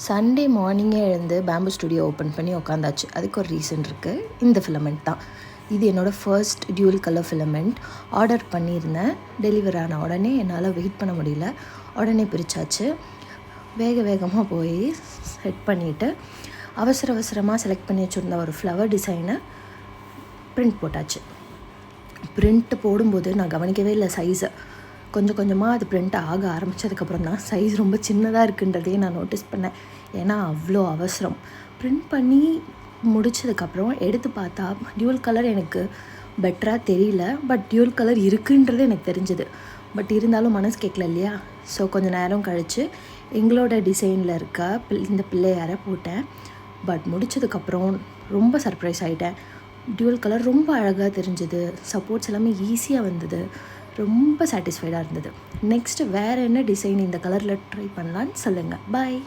Sunday மார்னிங்கே எழுந்து bamboo studio open பண்ணி உட்காந்தாச்சு. அதுக்கு ஒரு ரீசன் இருக்குது. இந்த ஃபிலமெண்ட் தான். இது என்னோடய first dual colour filament. Order பண்ணியிருந்தேன். டெலிவர் ஆன உடனே என்னால் வெயிட் பண்ண முடியல. உடனே பிரித்தாச்சு. வேகமாக போய் செட் பண்ணிவிட்டு அவசரமாக செலக்ட் பண்ணி வச்சுருந்த ஒரு ஃப்ளவர் டிசைனை பிரிண்ட் போட்டாச்சு. பிரிண்ட்டு போடும்போது நான் கவனிக்கவே இல்லை சைஸை. கொஞ்சமாக அது பிரிண்ட் ஆக ஆரம்பித்ததுக்கப்புறம் தான் சைஸ் ரொம்ப சின்னதாக இருக்குன்றதையே நான் நோட்டீஸ் பண்ணேன். ஏன்னா அவ்வளோ அவசரம். பிரிண்ட் பண்ணி முடித்ததுக்கப்புறம் எடுத்து பார்த்தா டியூல் கலர் எனக்கு பெட்டராக தெரியல. பட் டியூல் கலர் இருக்குன்றது எனக்கு தெரிஞ்சுது. பட் இருந்தாலும் மனசு கேட்கல இல்லையா? ஸோ கொஞ்சம் நேரம் கழித்து எங்களோட டிசைனில் இருக்க இந்த பிள்ளையாரை போட்டேன். பட் முடித்ததுக்கப்புறம் ரொம்ப சர்ப்ரைஸ் ஆகிட்டேன். டியூல் கலர் ரொம்ப அழகாக தெரிஞ்சுது. சப்போர்ட்ஸ் எல்லாமே ஈஸியாக வந்தது. ரொம்ப சாட்டிஸ்ஃபைடாக இருந்தது. நெக்ஸ்ட்டு வேறு என்ன டிசைன் இந்த கலரில் ட்ரை பண்ணலான்னு சொல்லுங்கள். பாய்.